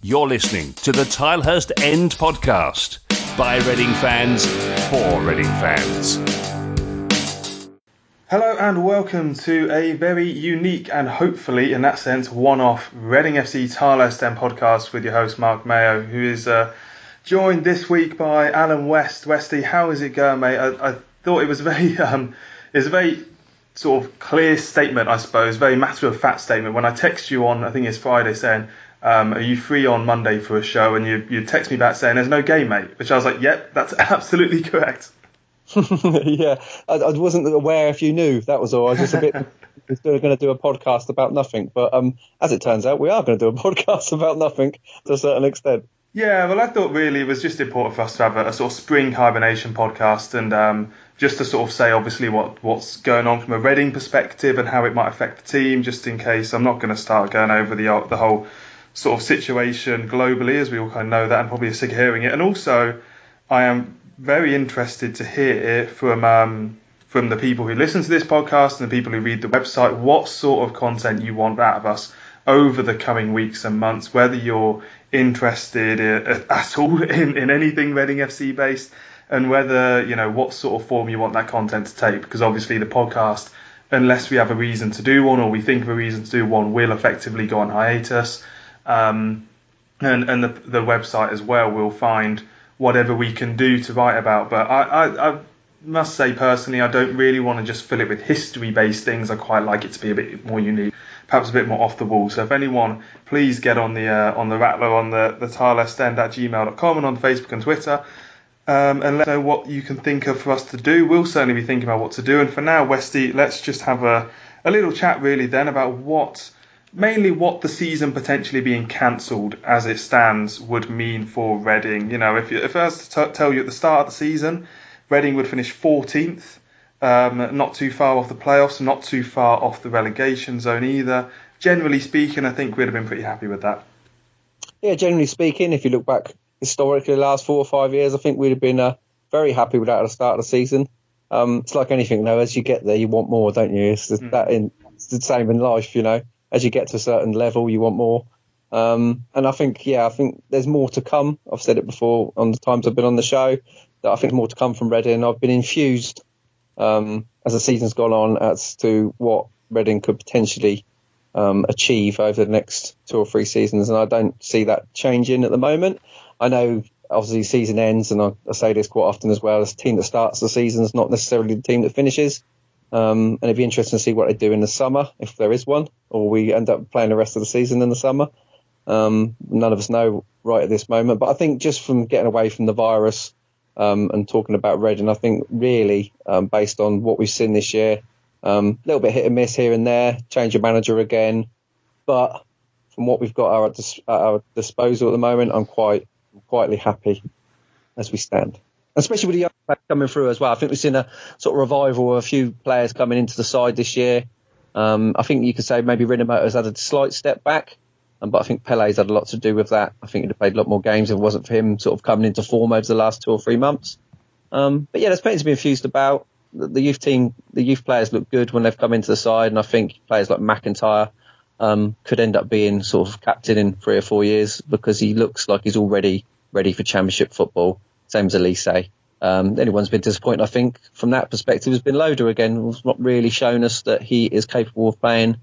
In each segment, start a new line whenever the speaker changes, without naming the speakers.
You're listening to the Tilehurst End Podcast by Reading fans for Reading fans.
Hello and welcome to a very unique and hopefully, in that sense, one-off Reading FC Tilehurst End Podcast with your host Marc Mayo, who is joined this week by Alan West. Westy, how is it going, mate? I thought it was a very sort of clear statement, I suppose, very matter-of-fact statement. When I text you on, I think it's Friday, saying, are you free on Monday for a show? And you text me back saying, there's no game, mate. Which I was like, yep, that's absolutely correct.
Yeah, I wasn't aware if you knew, that was all. I was just going to do a podcast about nothing. But as it turns out, we are going to do a podcast about nothing to a certain extent.
Yeah, well, I thought really it was just important for us to have a sort of spring hibernation podcast and just to sort of say, obviously, what's going on from a Reading perspective and how it might affect the team, just in case. I'm not going to start going over the whole sort of situation globally, as we all kind of know that and probably are sick of hearing it. And also, I am very interested to hear from the people who listen to this podcast and the people who read the website what sort of content you want out of us over the coming weeks and months, whether you're interested at all in anything Reading FC based, and whether, what sort of form you want that content to take, because obviously the podcast, unless we have a reason to do one or we think of a reason to do one, will effectively go on hiatus. And the website as well will find whatever we can do to write about. But I must say personally, I don't really want to just fill it with history-based things. I quite like it to be a bit more unique, perhaps a bit more off the wall. So if anyone, please get on the Rattler on the tilehurstend@gmail.com and on Facebook and Twitter, and let us know what you can think of for us to do. We'll certainly be thinking about what to do. And for now, Westy, let's just have a little chat really then about mainly what the season potentially being cancelled as it stands would mean for Reading. If I was to tell you at the start of the season, Reading would finish 14th, not too far off the playoffs, not too far off the relegation zone either. Generally speaking, I think we'd have been pretty happy with that.
Yeah, generally speaking, if you look back historically the last 4 or 5 years, I think we'd have been very happy with that at the start of the season. It's like anything, though, as you get there, you want more, don't you? It's the same in life, As you get to a certain level, you want more. And I think there's more to come. I've said it before on the times I've been on the show, that I think more to come from Reading. I've been infused as the season's gone on as to what Reading could potentially achieve over the next 2 or 3 seasons. And I don't see that changing at the moment. I know, obviously, season ends, and I say this quite often as well, as the team that starts the season is not necessarily the team that finishes. And it'd be interesting to see what they do in the summer, if there is one, or we end up playing the rest of the season in the summer. None of us know right at this moment. But I think just from getting away from the virus and talking about Reading, I think really, based on what we've seen this year, a little bit hit and miss here and there, change of manager again. But from what we've got at our disposal at the moment, I'm quietly happy as we stand. Especially with the young players coming through as well. I think we've seen a sort of revival of a few players coming into the side this year. I think you could say maybe Rinnemoto's had a slight step back, but I think Pele's had a lot to do with that. I think he'd have played a lot more games if it wasn't for him sort of coming into form over the last 2 or 3 months. But yeah, there's plenty to be infused about. The youth players look good when they've come into the side, and I think players like McIntyre could end up being sort of captain in 3 or 4 years, because he looks like he's already ready for Championship football. Same as Elise. The only one's been disappointed, I think, from that perspective has been Loader again. Who's not really shown us that he is capable of playing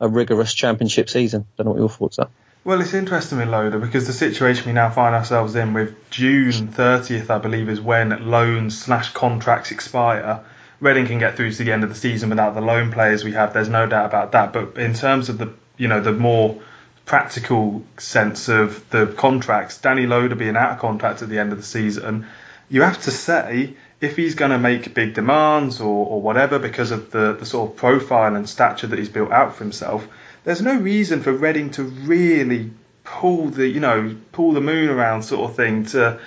a rigorous Championship season. Don't know what your thoughts are.
Well, it's interesting with Loader, because the situation we now find ourselves in with June 30th, I believe, is when loans/contracts expire. Reading can get through to the end of the season without the loan players we have. There's no doubt about that. But in terms of the more practical sense of the contracts, Danny Loader being out of contract at the end of the season, you have to say, if he's going to make big demands or whatever because of the sort of profile and stature that he's built out for himself, there's no reason for Reading to really pull the moon around sort of thing to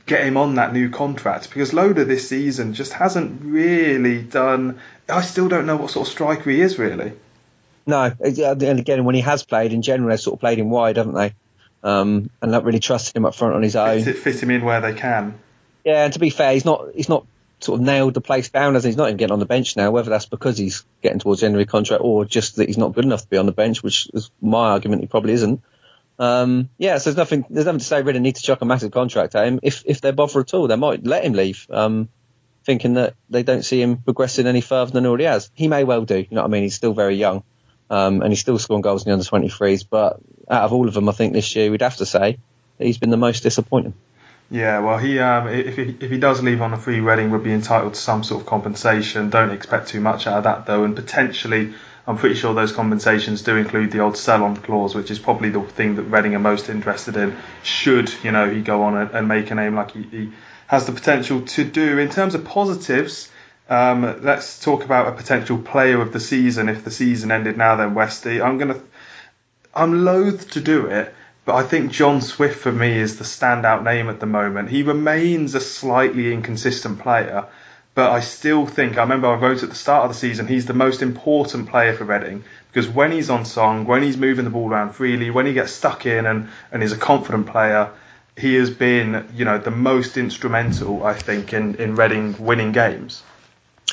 get him on that new contract, because Loader this season just hasn't really done. I still don't know what sort of striker he is really.
No, and again, when he has played, in general, they've sort of played him wide, haven't they? And not really trusted him up front on his own.
Fit him in where they can.
Yeah, and to be fair, he's not sort of nailed the place down, as he's not even getting on the bench now, whether that's because he's getting towards the end of his contract or just that he's not good enough to be on the bench, which is my argument, he probably isn't. So there's nothing to say Reading need to chuck a massive contract at him. If they bother at all, they might let him leave, thinking that they don't see him progressing any further than he already has. He may well do, you know what I mean? He's still very young, and he's still scoring goals in the under-23s, but out of all of them, I think this year we'd have to say that he's been the most disappointing.
Yeah, well, he if he does leave on a free, Reading would be entitled to some sort of compensation. Don't expect too much out of that, though, and potentially, I'm pretty sure those compensations do include the old sell-on clause, which is probably the thing that Reading are most interested in. Should he go on and make a name like he has the potential to do. In terms of positives, let's talk about a potential player of the season. If the season ended now, then Westy. I'm loath to do it, but I think John Swift for me is the standout name at the moment. He remains a slightly inconsistent player, but I still think, I remember I wrote at the start of the season, he's the most important player for Reading, because when he's on song, when he's moving the ball around freely, when he gets stuck in and is a confident player, he has been, the most instrumental, I think, in Reading winning games.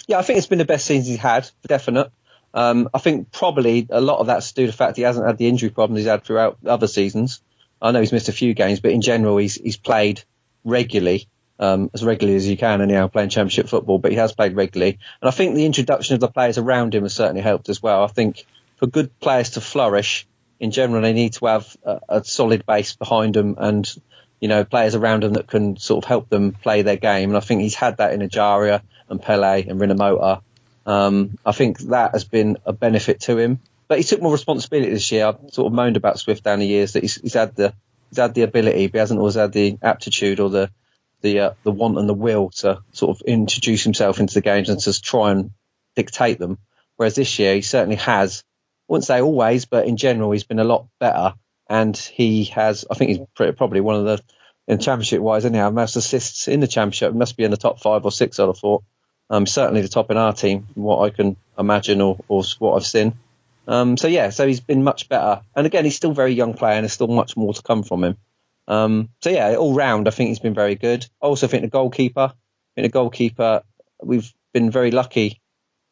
Yeah, I think it's been the best season he's had, for definite. I think probably a lot of that's due to the fact he hasn't had the injury problems he's had throughout other seasons. I know he's missed a few games, but in general he's played regularly, as regularly as you can anyhow, playing Championship football, but he has played regularly. And I think the introduction of the players around him has certainly helped as well. I think for good players to flourish, in general, they need to have a solid base behind them and, players around them that can sort of help them play their game. And I think he's had that in Ajaria and Pele and Rinomota. I think that has been a benefit to him. But he took more responsibility this year. I've sort of moaned about Swift down the years that he's had the ability, but he hasn't always had the aptitude or the want and the will to sort of introduce himself into the games and to try and dictate them. Whereas this year he certainly has. I wouldn't say always, but in general he's been a lot better. And he has, I think he's probably one of the, in Championship wise anyhow, most assists in the Championship. Must be in the top 5 or 6, I'd have thought. Certainly the top in our team, from what I can imagine or what I've seen. So he's been much better. And again, he's still a very young player and there's still much more to come from him. All round, I think he's been very good. I also think the goalkeeper, we've been very lucky.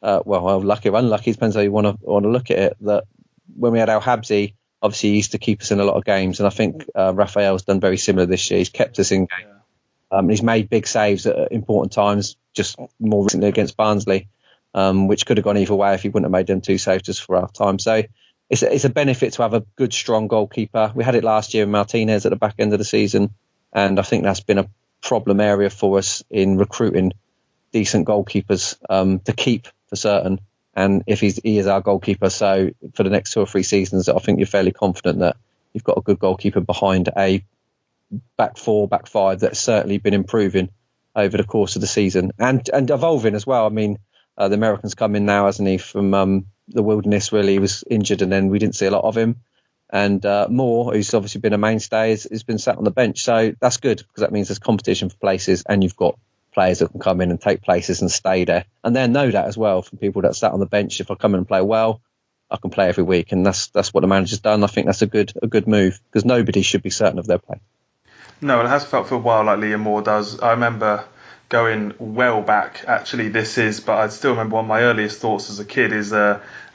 Lucky or unlucky, depends how you want to look at it. That when we had Al Habsi, obviously he used to keep us in a lot of games. And I think Raphael's done very similar this year. He's kept us in games. He's made big saves at important times, just more recently against Barnsley, which could have gone either way if he wouldn't have made them 2 saves just for half time. So it's a benefit to have a good, strong goalkeeper. We had it last year with Martinez at the back end of the season, and I think that's been a problem area for us in recruiting decent goalkeepers to keep for certain. And if he is our goalkeeper, so for the next 2 or 3 seasons, I think you're fairly confident that you've got a good goalkeeper behind a back 4, back 5 that's certainly been improving over the course of the season and evolving as well. I mean, the American's come in now, hasn't he, from the Wilderness. Really, he was injured and then we didn't see a lot of him. And Moore, who's obviously been a mainstay, has been sat on the bench. So that's good because that means there's competition for places and you've got players that can come in and take places and stay there. And they'll know that as well from people that sat on the bench. If I come in and play well, I can play every week. And that's what the manager's done. I think that's a good move because nobody should be certain of their play.
No, it has felt for a while like Liam Moore does. I remember going well back, actually but I still remember one of my earliest thoughts as a kid is,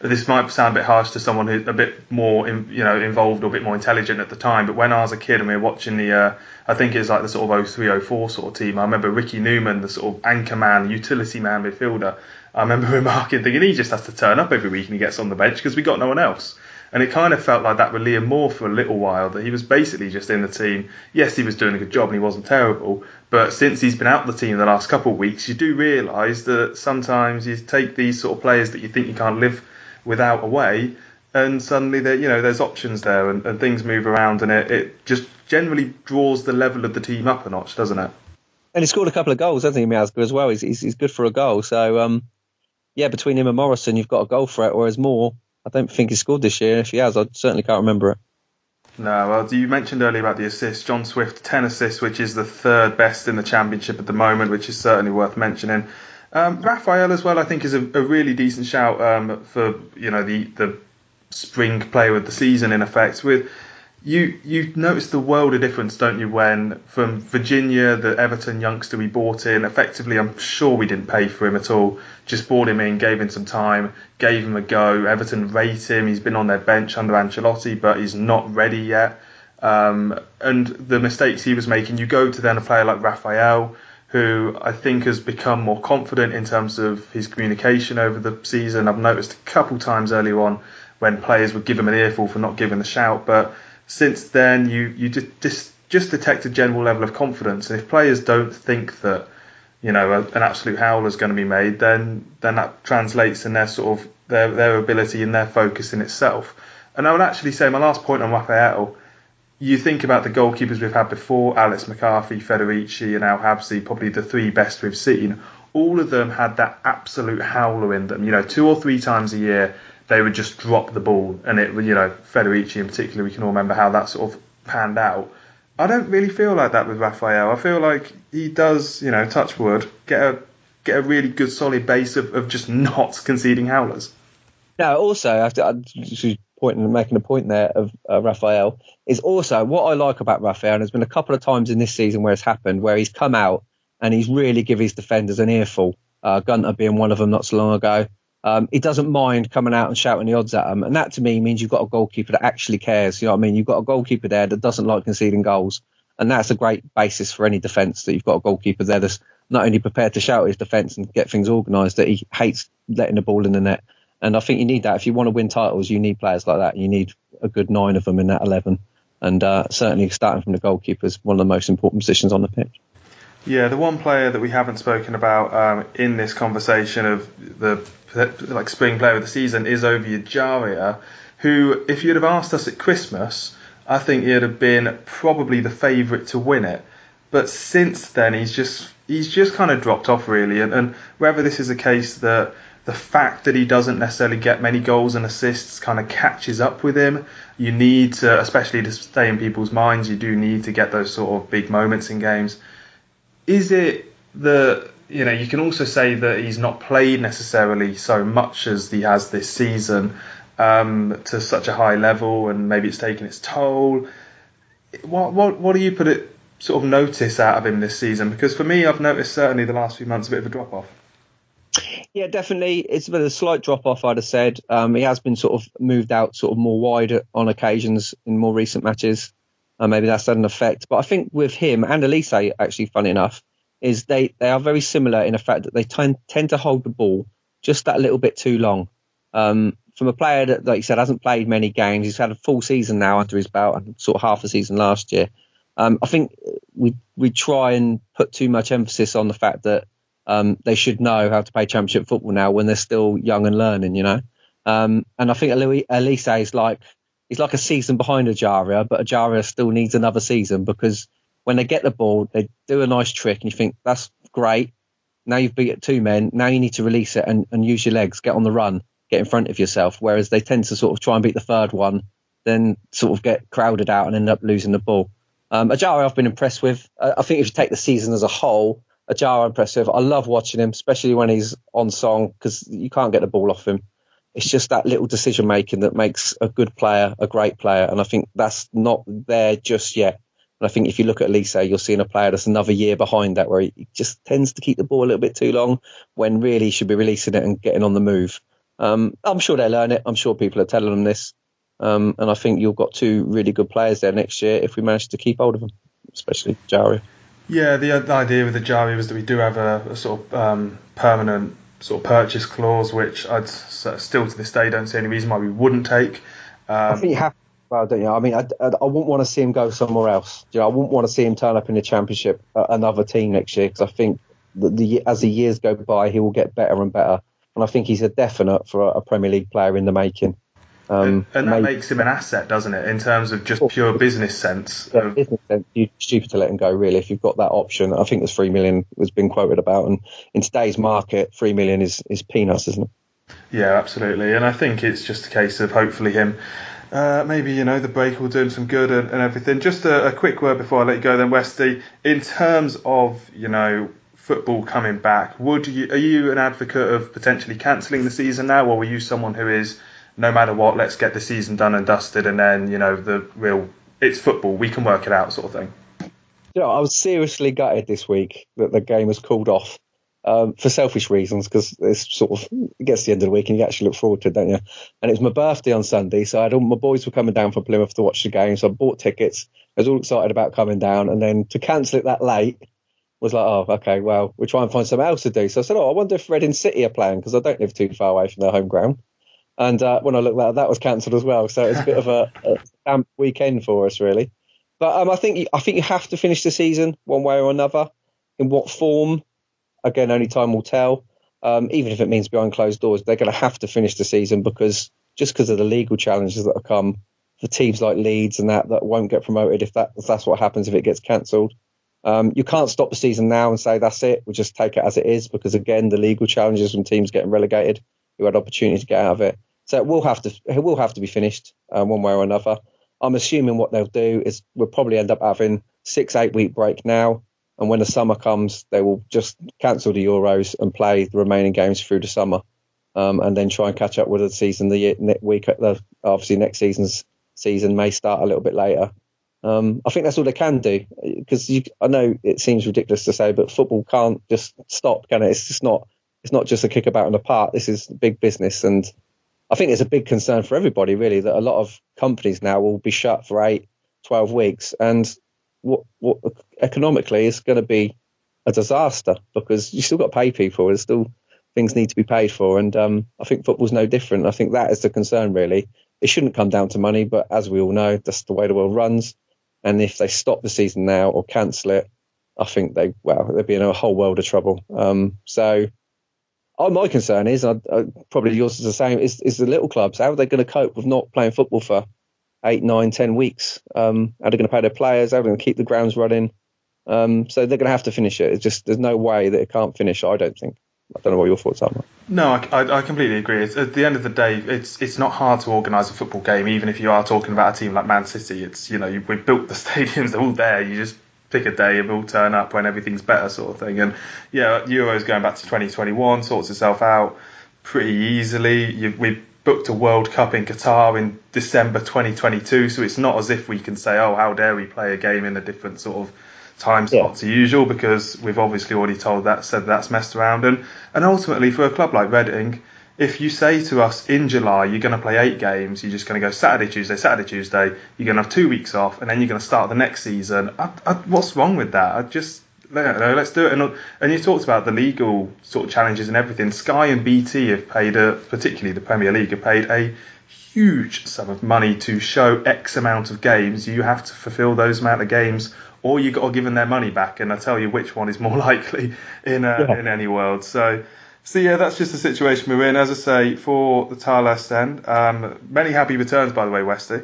this might sound a bit harsh to someone who's a bit more involved or a bit more intelligent at the time, but when I was a kid and we were watching I think it was like the sort of 03-04 sort of team, I remember Ricky Newman, the sort of anchor man, utility man midfielder, I remember remarking, thinking he just has to turn up every week and he gets on the bench because we got no one else. And it kind of felt like that with Liam Moore for a little while, that he was basically just in the team. Yes, he was doing a good job and he wasn't terrible, but since he's been out of the team the last couple of weeks, you do realise that sometimes you take these sort of players that you think you can't live without away, and suddenly there's options there and things move around, and it just generally draws the level of the team up a notch, doesn't it? And
he scored a couple of goals, hasn't he, Miazga, as well? He's good for a goal. So, between him and Morrison, you've got a goal threat, whereas Moore, I don't think he scored this year. If he has, I certainly can't remember it.
No, well, you mentioned earlier about the assists. John Swift, 10 assists, which is the 3rd best in the Championship at the moment, which is certainly worth mentioning. Raphael as well, I think, is a really decent shout for the spring player of the season, in effect. With you notice the world of difference, don't you, when from Virginia, the Everton youngster we bought in, effectively I'm sure we didn't pay for him at all, just brought him in, gave him some time, gave him a go. Everton rate him, he's been on their bench under Ancelotti, but he's not ready yet. and the mistakes he was making. You go to then a player like Raphael, who I think has become more confident in terms of his communication over the season. I've noticed a couple times earlier on when players would give him an earful for not giving the shout, but since then you just detect a general level of confidence. And if players don't think that, an absolute howler is going to be made, then that translates in their sort of their ability and their focus in itself. And I would actually say my last point on Raphael, you think about the goalkeepers we've had before, Alex McCarthy, Federici and Al Habsi, probably the three best we've seen. All of them had that absolute howler in them. 2 or 3 times a year, they would just drop the ball. And it would, Federici in particular, we can all remember how that sort of panned out. I don't really feel like that with Raphael. I feel like he does, touch wood, get a really good solid base of just not conceding howlers.
Now, also, making a point there of Raphael, is also what I like about Raphael, and there's been a couple of times in this season where it's happened, where he's come out and he's really give his defenders an earful, Gunter being one of them not so long ago. He doesn't mind coming out and shouting the odds at them, and that to me means you've got a goalkeeper that actually cares. You know what I mean? You've got a goalkeeper there that doesn't like conceding goals, and that's a great basis for any defence, that you've got a goalkeeper there that's not only prepared to shout his defence and get things organised, that he hates letting the ball in the net. And I think you need that. If you want to win titles, you need players like that. You need a good 9 of them in that 11. And certainly starting from the goalkeeper is one of the most important positions on the pitch.
Yeah, the one player that we haven't spoken about in this conversation of the spring player of the season is Ovie Ejaria, who, if you'd have asked us at Christmas, I think he'd have been probably the favourite to win it. But since then, he's just kind of dropped off, really. And whether this is a case that the fact that he doesn't necessarily get many goals and assists kind of catches up with him. You need to, especially to stay in people's minds, you do need to get those sort of big moments in games. Is it that, you can also say that he's not played necessarily so much as he has this season to such a high level, and maybe it's taken its toll. What do you put it sort of notice out of him this season? Because for me, I've noticed certainly the last few months a bit of a drop-off.
Yeah, definitely. It's been a slight drop-off, I'd have said. He has been sort of moved out sort of more wide on occasions in more recent matches. Maybe that's had an effect. But I think with him and Elise, actually, funny enough, is they are very similar in the fact that they tend to hold the ball just that little bit too long. From a player that, like you said, hasn't played many games, he's had a full season now under his belt and sort of half a season last year. I think we try and put too much emphasis on the fact that they should know how to play championship football now when they're still young and learning, and I think Elise is he's like a season behind Ejaria, but Ejaria still needs another season, because when they get the ball, they do a nice trick and you think, that's great. Now you've beat 2 men. Now you need to release it and use your legs, get on the run, get in front of yourself. Whereas they tend to sort of try and beat the third one, then sort of get crowded out and end up losing the ball. Ejaria I've been impressed with. I think if you take the season as a whole, Ejaria impressive. I love watching him, especially when he's on song, because you can't get the ball off him. It's just that little decision making that makes a good player a great player, and I think that's not there just yet. And I think if you look at Elise, you're seeing a player that's another year behind that, where he just tends to keep the ball a little bit too long when really he should be releasing it and getting on the move. I'm sure they'll learn it. I'm sure people are telling them this, and I think you've got 2 really good players there next year if we manage to keep hold of them, especially Ejaria.
Yeah, the idea with Ejaria was that we do have a sort of permanent sort of purchase clause, which I'd still to this day don't see any reason why we wouldn't take.
I think you have. Well, don't you? I mean, I wouldn't want to see him go somewhere else. I wouldn't want to see him turn up in the Championship at another team next year, because I think that as the years go by, he will get better and better. And I think he's a definite for a Premier League player in the making.
And that makes him an asset, doesn't it, in terms of just pure business sense?
Yeah, business sense. You're stupid to let him go, really, if you've got that option. I think there's 3 million has been quoted about, and in today's market, 3 million is peanuts, isn't it?
Yeah, absolutely. And I think it's just a case of hopefully him, maybe, the break will do him some good and everything. Just a quick word before I let you go then, Westy. In terms of, football coming back, are you an advocate of potentially cancelling the season now, or were you someone who is, no matter what, let's get the season done and dusted, and then, it's football, we can work it out sort of thing?
I was seriously gutted this week that the game was called off. for selfish reasons, because it's sort of, it gets to the end of the week and you actually look forward to it, don't you? And it was my birthday on Sunday, so I had all my boys were coming down from Plymouth to watch the game, so I bought tickets. I was all excited about coming down, and then to cancel it that late was like, oh, okay, well, we'll try and find something else to do. So I said, I wonder if Reading City are playing, because I don't live too far away from their home ground. And when I looked at that was cancelled as well. So it's a bit of a damp weekend for us, really. But I think you have to finish the season one way or another. In what form? Again, only time will tell. Even if it means behind closed doors, they're going to have to finish the season, because of the legal challenges that will come for teams like Leeds and that won't get promoted if that's what happens if it gets cancelled. You can't stop the season now and say that's it. We'll just take it as it is, because again, the legal challenges from teams getting relegated who had opportunity to get out of it. So it will have to be finished one way or another. I'm assuming what they'll do is we'll probably end up having 6-8 week break now, and when the summer comes, they will just cancel the Euros and play the remaining games through the summer, and then try and catch up with the season obviously next season's season may start a little bit later. I think that's all they can do, because I know it seems ridiculous to say, but football can't just stop, can it? It's not just a kickabout in the park. This is big business, and I think it's a big concern for everybody, really, that a lot of companies now will be shut for 8-12 weeks, and what economically is going to be a disaster, because you still got to pay people. There's still things need to be paid for, and I think football's no different. I think that is the concern, really. It shouldn't come down to money, but as we all know, that's the way the world runs. And if they stop the season now or cancel it, I think they'd be in a whole world of trouble. So my concern is, probably yours is the same, is the little clubs. How are they going to cope with not playing football for 8, 9, 10 weeks? How are they going to pay their players? How are they going to keep the grounds running? So they're going to have to finish it. It's just, there's no way that it can't finish, I don't think. I don't know what your thoughts are, Mark.
No, I completely agree. At the end of the day, it's not hard to organise a football game, even if you are talking about a team like Man City. It's, we've built the stadiums, they're all there. You just pick a day and we'll turn up when everything's better, sort of thing. And yeah, Euros going back to 2021 sorts itself out pretty easily. We booked a World Cup in Qatar in December 2022, so it's not as if we can say, oh, how dare we play a game in a different sort of time slot to usual, because we've obviously already said that's messed around. And ultimately, for a club like Reading, if you say to us in July you're going to play 8 games, you're just going to go Saturday, Tuesday, you're going to have 2 weeks off, and then you're going to start the next season. What's wrong with that? I don't know, let's do it. And you talked about the legal sort of challenges and everything. Sky and BT have paid, particularly the Premier League, have paid a huge sum of money to show X amount of games. You have to fulfil those amount of games, or you got to give them their money back. And I tell you which one is more likely in any world. So yeah, that's just the situation we're in. As I say, for the Tilehurst End, many happy returns, by the way, Westy.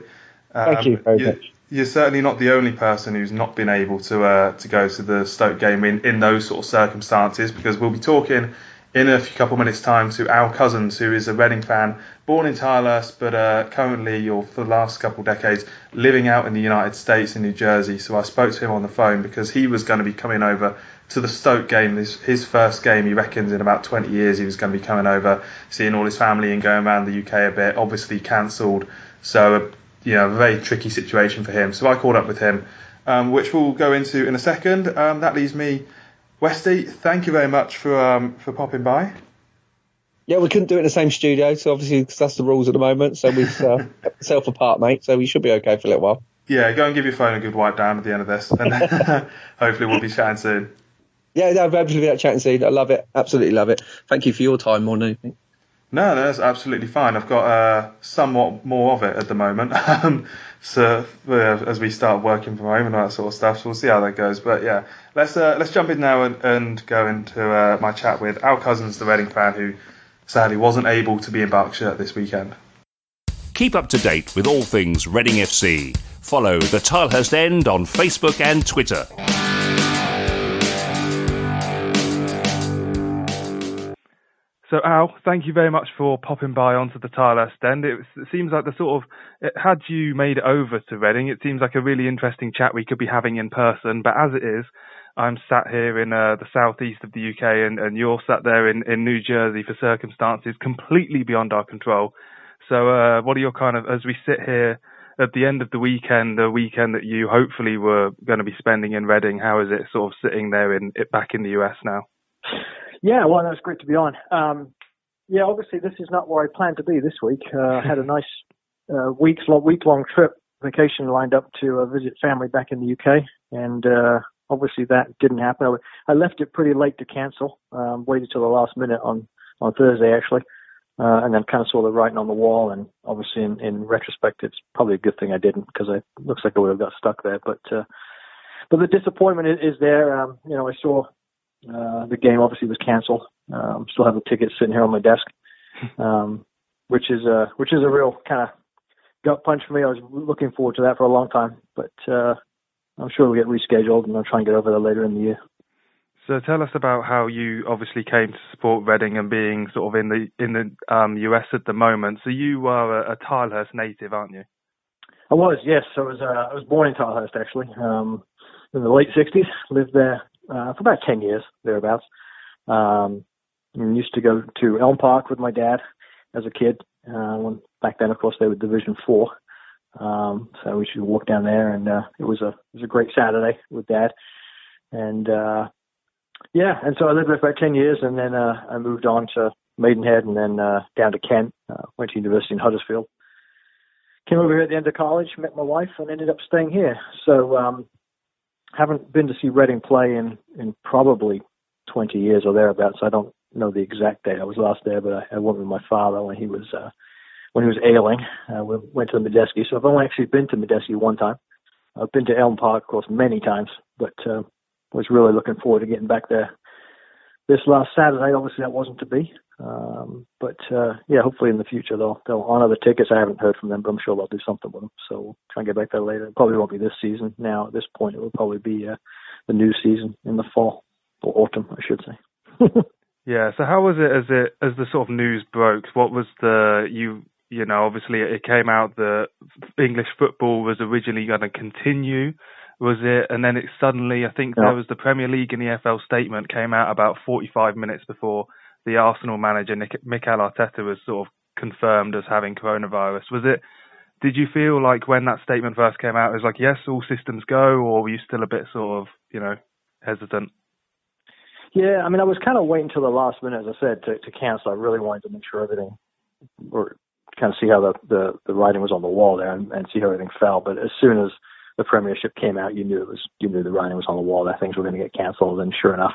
Thank you very much.
You're certainly not the only person who's not been able to go to the Stoke game in those sort of circumstances, because we'll be talking in a couple of minutes' time to Al Cousins, who is a Reading fan, born in Tilehurst, but currently, or for the last couple of decades, living out in the United States in New Jersey. So I spoke to him on the phone because he was going to be coming over to the Stoke game, his first game, he reckons, in about 20 years. He was going to be coming over, seeing all his family and going around the UK a bit. Obviously cancelled, so a very tricky situation for him. So I called up with him, which we'll go into in a second. That leaves me. Westy, thank you very much for popping by.
Yeah, we couldn't do it in the same studio, so obviously, because that's the rules at the moment. So we've kept myself apart, mate. So we should be okay for a little while.
Yeah, go and give your phone a good wipe down at the end of this, and hopefully we'll be chatting soon. Yeah,
no, hopefully we'll be chatting soon. I love it, absolutely love it. Thank you for your time more than anything.
No, that's absolutely fine. I've got somewhat more of it at the moment. So as we start working from home and all that sort of stuff, so we'll see how that goes. But yeah, let's jump in now and go into my chat with Al Cousins, the Reading fan, who sadly wasn't able to be in Berkshire this weekend.
Keep up to date with all things Reading FC. Follow the Tilehurst End on Facebook and Twitter.
So Al, thank you very much for popping by onto the Tilehurst End. It seems like had you made it over to Reading, it seems like a really interesting chat we could be having in person. But as it is, I'm sat here in the southeast of the UK, and you're sat there in New Jersey for circumstances completely beyond our control. So what are your as we sit here at the end of the weekend that you hopefully were going to be spending in Reading, how is it sort of sitting there back in the US now?
Yeah, well, no, it's great to be on. Yeah, obviously this is not where I planned to be this week. I had a nice week-long trip vacation lined up to visit family back in the UK, and obviously that didn't happen. I left it pretty late to cancel, waited till the last minute on Thursday actually, and then kind of saw the writing on the wall, and obviously in retrospect it's probably a good thing I didn't, because it looks like I would have got stuck there, but the disappointment is there. I saw the game obviously was canceled. Still have the tickets sitting here on my desk, which is a real kind of gut punch for me. I was looking forward to that for a long time, but I'm sure we'll get rescheduled, and I'll try and get over there later in the year.
So tell us about how you obviously came to support Reading and being sort of in the US at the moment. So you are a Tilehurst native, aren't you?
I was, yes. I was born in Tilehurst actually, in the late '60s. Lived there for about 10 years thereabouts. And used to go to Elm Park with my dad as a kid. When back then, of course, they were Division 4. So we should walk down there, and it was a great Saturday with Dad. And and so I lived there for about 10 years, and then I moved on to Maidenhead, and then down to Kent. Went to university in Huddersfield. Came over here at the end of college, met my wife, and ended up staying here. So haven't been to see Reading play in probably 20 years or thereabouts. I don't know the exact date I was last there, but I went with my father when he was ailing. We went to the Medeski. So I've only actually been to Medeski one time. I've been to Elm Park, of course, many times, but was really looking forward to getting back there this last Saturday. Obviously, that wasn't to be. Hopefully in the future they'll honor the tickets. I haven't heard from them, but I'm sure they'll do something with them. So we'll try and get back there later. It probably won't be this season. Now, at this point, it will probably be the new season in the fall or autumn, I should say.
Yeah. So how was it as the sort of news broke? What was obviously it came out that English football was originally going to continue, was it? And then it suddenly, I think there was the Premier League and the EFL statement came out about 45 minutes before the Arsenal manager, Mikel Arteta, was sort of confirmed as having coronavirus. Did you feel like when that statement first came out, it was like, yes, all systems go, or were you still a bit sort of, hesitant?
Yeah, I mean, I was kind of waiting till the last minute, as I said, to cancel. I really wanted to make sure everything, or kind of see how the writing was on the wall there and see how everything fell. But as soon as the Premiership came out, you knew the writing was on the wall, that things were going to get cancelled. And sure enough,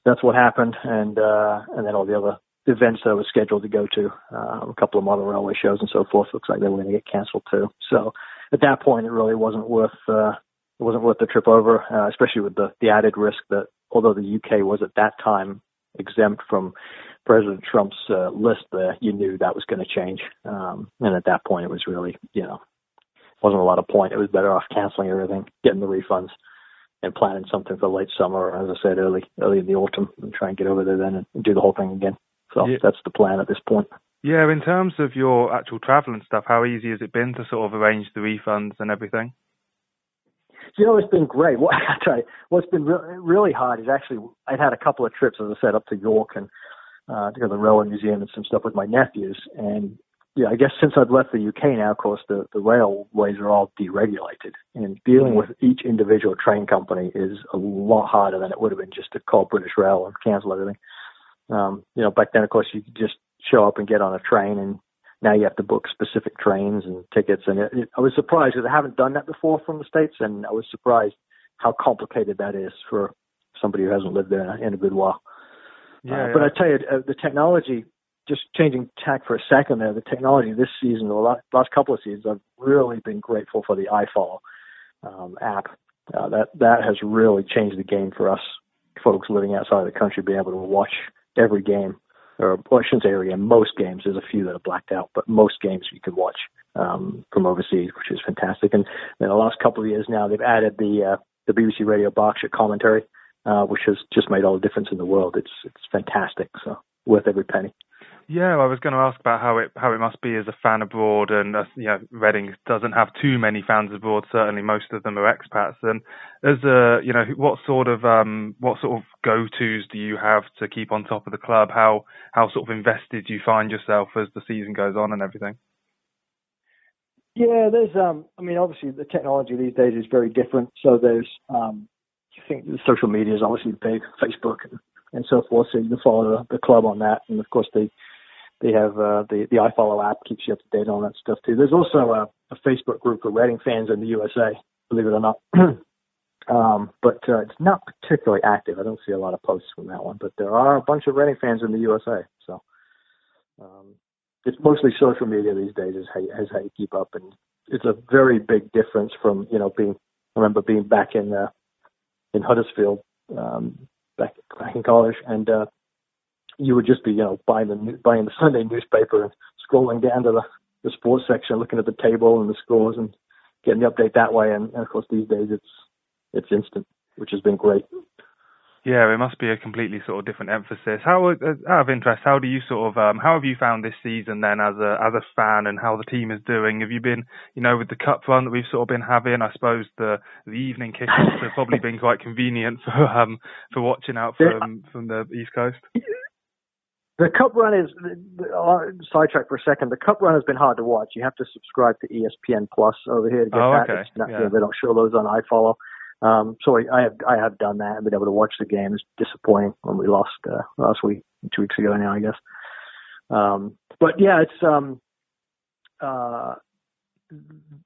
that's what happened. And then all the other events that I was scheduled to go to, a couple of modern railway shows and so forth, looks like they were going to get cancelled too. So at that point, it really wasn't worth the trip over, especially with the added risk that although the UK was at that time exempt from President Trump's list there, you knew that was going to change. And at that point, it was really, wasn't a lot of point. It was better off canceling everything, getting the refunds, and planning something for late summer, or, as I said, early in the autumn, and try and get over there then and do the whole thing again. So That's the plan at this point.
Yeah, in terms of your actual travel and stuff, how easy has it been to sort of arrange the refunds and everything?
It's been great. I tell you, what's been really hard is actually I'd had a couple of trips, as I said, up to York and to go to the Railway Museum and some stuff with my nephews. And I guess since I've left the UK now, of course, the railways are all deregulated, and dealing with each individual train company is a lot harder than it would have been just to call British Rail and cancel everything. Back then, of course, you could just show up and get on a train, and now you have to book specific trains and tickets. And I was surprised because I haven't done that before from the States, and I was surprised how complicated that is for somebody who hasn't lived there in a good while. But I tell you, the technology, just changing tack for a second there, the technology this season, the last couple of seasons, I've really been grateful for the iFollow app. That has really changed the game for us folks living outside of the country, being able to watch every game. Or I shouldn't say every game, most games. There's a few that are blacked out, but most games you can watch from overseas, which is fantastic. And in the last couple of years now, they've added the BBC Radio Berkshire commentary, which has just made all the difference in the world. It's fantastic, so worth every penny. Yeah,
I was going to ask about how it must be as a fan abroad, and Reading doesn't have too many fans abroad. Certainly, most of them are expats. And as what sort of go-tos do you have to keep on top of the club? How sort of invested do you find yourself as the season goes on and everything?
Yeah, there's obviously the technology these days is very different. So there's I think the social media is obviously big, Facebook and and so forth. So you can follow the club on that, and of course they have the iFollow app keeps you up to date on that stuff too. There's also a Facebook group for Reading fans in the USA, believe it or not. But it's not particularly active. I don't see a lot of posts from that one, but there are a bunch of Reading fans in the USA. So it's mostly social media these days is how you keep up, and it's a very big difference from I remember being back in Huddersfield back in college, and you would just be buying the Sunday newspaper and scrolling down to the sports section, looking at the table and the scores and getting the update that way. And of course these days it's instant, which has been great.
Yeah, it must be a completely sort of different emphasis. How, out of interest, how do you how have you found this season then as a fan, and how the team is doing? Have you been, with the cup run that we've sort of been having? I suppose the evening kickoffs have probably been quite convenient for watching out from the East Coast.
The cup run is sidetrack for a second. The cup run has been hard to watch. You have to subscribe to ESPN Plus over here to get that.
Okay.
They don't show those on iFollow. So I have done that. I've been able to watch the game. It's disappointing when we lost last week, 2 weeks ago now, I guess. But yeah,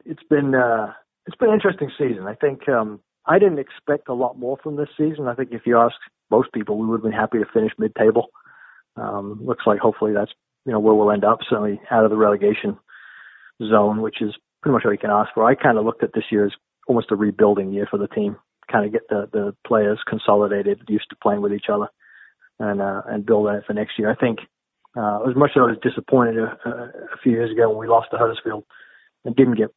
it's been an interesting season. I think I didn't expect a lot more from this season. I think if you ask most people, we would have been happy to finish mid-table. Looks like hopefully that's where we'll end up, certainly out of the relegation zone, which is pretty much all you can ask for. I kind of looked at this year as almost a rebuilding year for the team, kind of get the players consolidated, used to playing with each other, and build that for next year. I think as much as I was disappointed a few years ago when we lost to Huddersfield and didn't get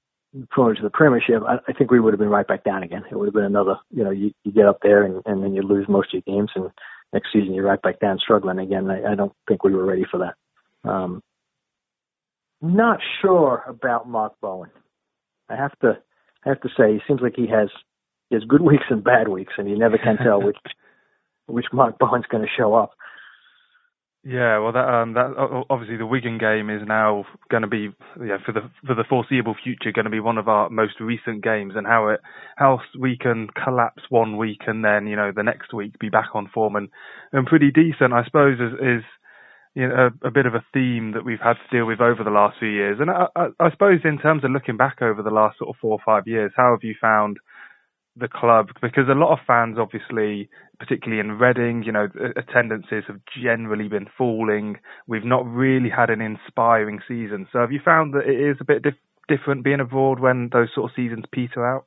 promoted to the Premiership, I think we would have been right back down again. It would have been another, you get up there and then you lose most of your games, and next season you're right back down struggling again. I don't think we were ready for that. Not sure about Mark Bowen. I have to say, he seems like he has good weeks and bad weeks, and you never can tell which Mark Bowen's going to show up.
Yeah, well, that obviously the Wigan game is now going to be for the foreseeable future going to be one of our most recent games, and how we can collapse 1 week and then the next week be back on form and pretty decent, I suppose is a bit of a theme that we've had to deal with over the last few years. And I suppose in terms of looking back over the last sort of 4 or 5 years, how have you found the club? Because a lot of fans, obviously, particularly in Reading, attendances have generally been falling. We've not really had an inspiring season. So have you found that it is a bit different being abroad when those sort of seasons peter out?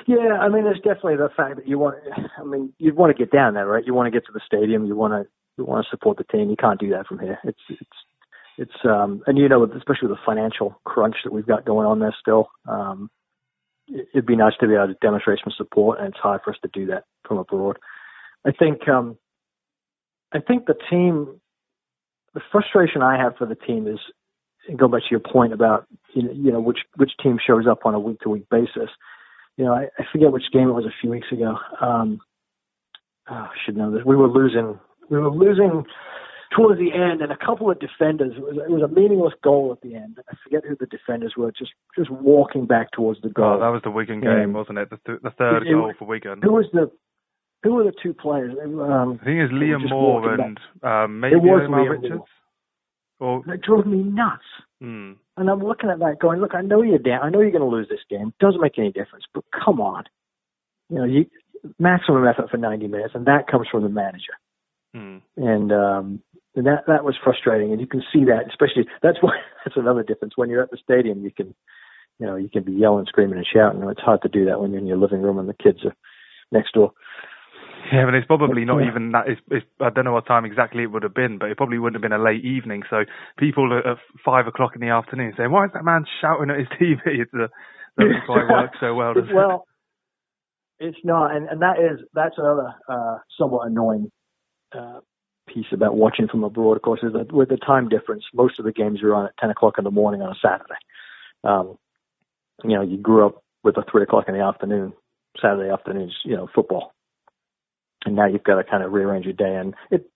Yeah, I mean, there's definitely the fact that you want to get down there, right? You want to get to the stadium. You want to support the team. You can't do that from here. It's and especially with the financial crunch that we've got going on there still, it'd be nice to be able to demonstrate some support, and it's hard for us to do that from abroad. I think the team, the frustration I have for the team is, and go back to your point about which team shows up on a week to week basis. I forget which game it was a few weeks ago. I should know this. We were losing towards the end, and a couple of defenders. It was a meaningless goal at the end. I forget who the defenders were. Just walking back towards the goal.
Oh, that was the Wigan game, wasn't it? The third goal for Wigan.
Who were the two players?
I think it's Liam Moore and maybe Omar Richards.
That drove me nuts. And I'm looking at that going, look, I know you're down. I know you're going to lose this game. It doesn't make any difference. But come on. Maximum effort for 90 minutes, and that comes from the manager. And that was frustrating, and you can see that, especially that's another difference. When you're at the stadium, you can be yelling, screaming, and shouting. It's hard to do that when you're in your living room and the kids are next door.
Yeah, but it's probably not even that. I don't know what time exactly it would have been, but it probably wouldn't have been a late evening. So people at 5 o'clock in the afternoon saying, "Why is that man shouting at his TV?" That doesn't quite work so well, does it?
Well, it's not, and that's another somewhat annoying piece about watching from abroad, of course, is that with the time difference, most of the games are on at 10 o'clock in the morning on a Saturday. You grew up with a 3 o'clock in the afternoon, Saturday afternoons, football. And now you've got to kind of rearrange your day. And it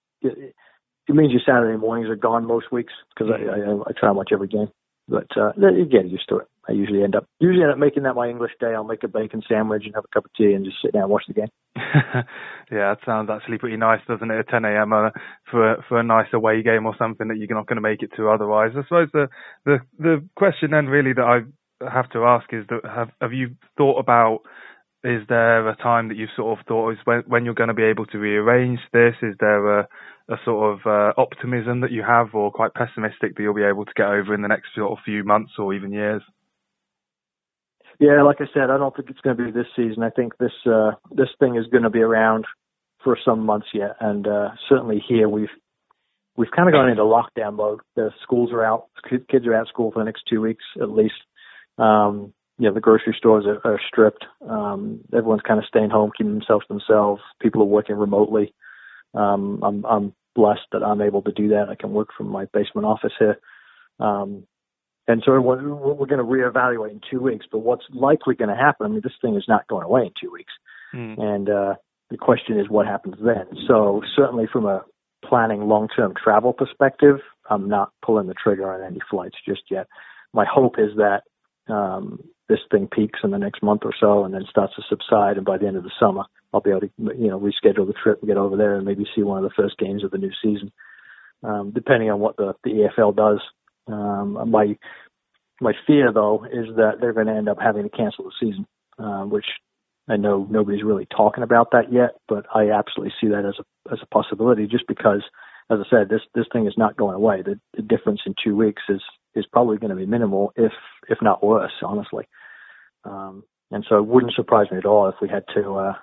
means your Saturday mornings are gone most weeks, because I try and watch every game. But you get used to it. I usually end up making that my English day. I'll make a bacon sandwich and have a cup of tea and just sit down and watch the game.
Yeah, that sounds actually pretty nice, doesn't it? At 10 a.m. For a nice away game or something that you're not going to make it to otherwise. I suppose the question then really that I have to ask is that have you thought about, is there a time that you've sort of thought is when you're going to be able to rearrange this? Is there a sort of optimism that you have, or quite pessimistic that you'll be able to get over in the next sort of few months or even years?
Yeah, like I said, I don't think it's going to be this season. I think this thing is going to be around for some months yet, and certainly here we've kind of gone into lockdown mode. The schools are out, kids are out of school for the next 2 weeks at least. The grocery stores are stripped. Everyone's kind of staying home, keeping themselves to themselves. People are working remotely. I'm blessed that I'm able to do that. I can work from my basement office here. And so we're going to reevaluate in 2 weeks. But what's likely going to happen, I mean, this thing is not going away in 2 weeks. And the question is what happens then. So certainly from a planning long-term travel perspective, I'm not pulling the trigger on any flights just yet. My hope is that this thing peaks in the next month or so and then starts to subside. And by the end of the summer, I'll be able to, reschedule the trip and get over there and maybe see one of the first games of the new season, depending on what the EFL does. My fear, though, is that they're going to end up having to cancel the season, which I know nobody's really talking about that yet, but I absolutely see that as a possibility just because, as I said, this thing is not going away. The difference in 2 weeks is probably going to be minimal, if not worse, honestly. And so it wouldn't surprise me at all if we had to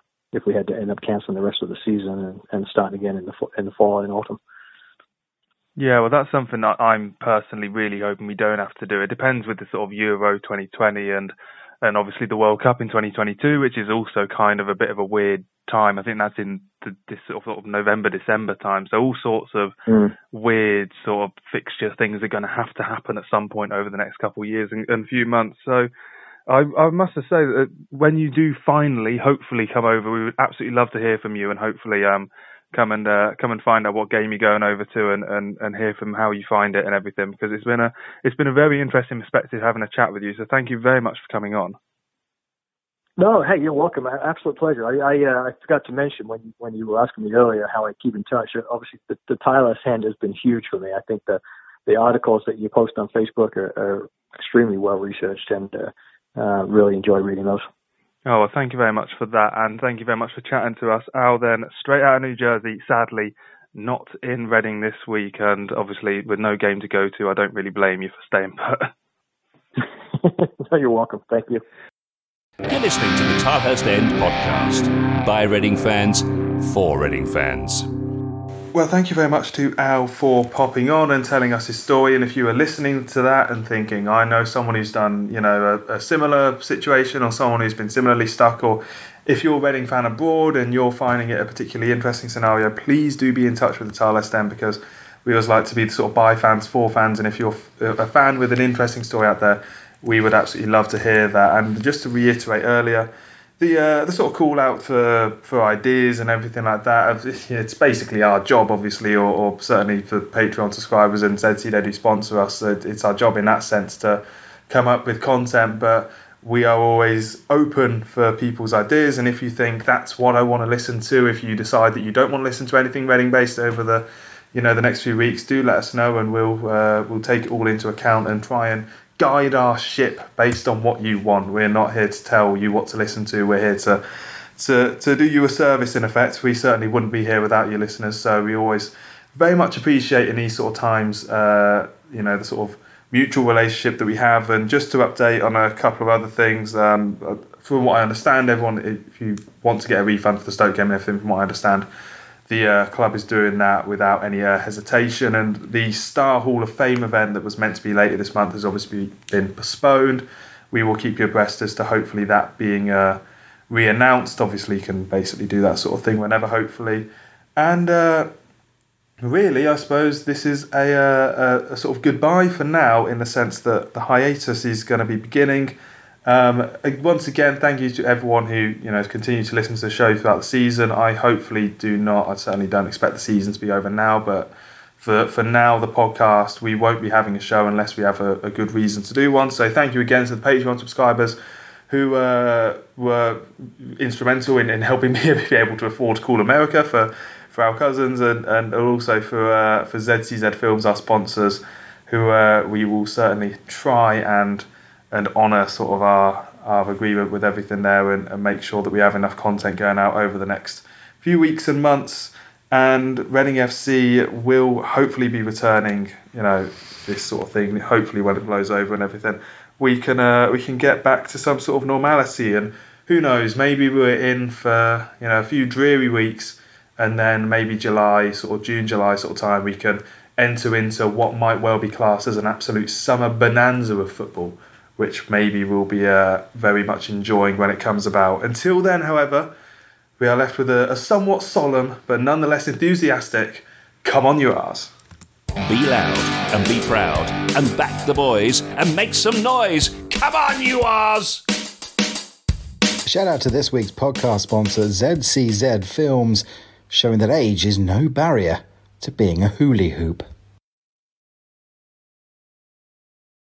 end up canceling the rest of the season and starting again in the fall and autumn.
Yeah, well, that's something that I'm personally really hoping we don't have to do. It depends with the sort of Euro 2020 and obviously the World Cup in 2022, which is also kind of a bit of a weird time. I think that's in this sort of November, December time. So all sorts of weird sort of fixture things are going to have to happen at some point over the next couple of years and few months. So I must say that when you do finally, hopefully come over, we would absolutely love to hear from you and hopefully come and find out what game you're going over to and hear from how you find it and everything, because it's been a very interesting perspective having a chat with you. So thank you very much for coming on.
No, hey, you're welcome. Absolute pleasure. I forgot to mention when you were asking me earlier how I keep in touch. Obviously, the Tilehurst End has been huge for me. I think the articles that you post on Facebook are extremely well researched, and really enjoy reading those.
Oh, well, thank you very much for that, and thank you very much for chatting to us. Al, then, straight out of New Jersey, sadly, not in Reading this week, and obviously with no game to go to, I don't really blame you for staying put.
No, you're welcome. Thank you.
You're listening to the Tilehurst End Podcast, by Reading fans, for Reading fans.
Well, thank you very much to Al for popping on and telling us his story. And if you were listening to that and thinking, I know someone who's done, a similar situation, or someone who's been similarly stuck, or if you're a Reading fan abroad and you're finding it a particularly interesting scenario, please do be in touch with the Tilehurst End, because we always like to be the sort of by fans, for fans. And if you're a fan with an interesting story out there, we would absolutely love to hear that. And just to reiterate earlier, the sort of call out for ideas and everything like that, it's basically our job, obviously, or certainly for Patreon subscribers and ZCD who sponsor us, it's our job in that sense to come up with content, but we are always open for people's ideas. And if you think that's what I want to listen to, if you decide that you don't want to listen to anything Reading based over the next few weeks, do let us know, and we'll take it all into account and try and guide our ship based on what you want. We're not here to tell you what to listen to. We're here to do you a service, in effect. We certainly wouldn't be here without you listeners. So we always very much appreciate in these sort of times, the sort of mutual relationship that we have. And just to update on a couple of other things, from what I understand, everyone, if you want to get a refund for the Stoke game and everything, from what I understand, the club is doing that without any hesitation, and the Star Hall of Fame event that was meant to be later this month has obviously been postponed. We will keep you abreast as to hopefully that being re-announced. Obviously, you can basically do that sort of thing whenever, hopefully. And really, I suppose this is a sort of goodbye for now, in the sense that the hiatus is going to be beginning. Once again, thank you to everyone who has continued to listen to the show throughout the season. I certainly don't expect the season to be over now, but for now, the podcast, we won't be having a show unless we have a good reason to do one. So thank you again to the Patreon subscribers who were instrumental in helping me be able to afford Cool America for our cousins, and also for ZCZ Films, our sponsors, who we will certainly try and honour sort of our agreement with everything there, and make sure that we have enough content going out over the next few weeks and months. And Reading FC will hopefully be returning, this sort of thing. Hopefully, when it blows over and everything, we can get back to some sort of normality. And who knows, maybe we're in for a few dreary weeks, and then maybe July, sort of June, July sort of time, we can enter into what might well be classed as an absolute summer bonanza of football, which maybe we'll be very much enjoying when it comes about. Until then, however, we are left with a somewhat solemn but nonetheless enthusiastic "Come on, you R's."
Be loud and be proud and back the boys and make some noise. Come on, you R's!
Shout out to this week's podcast sponsor, ZCZ Films, showing that age is no barrier to being a hula hoop.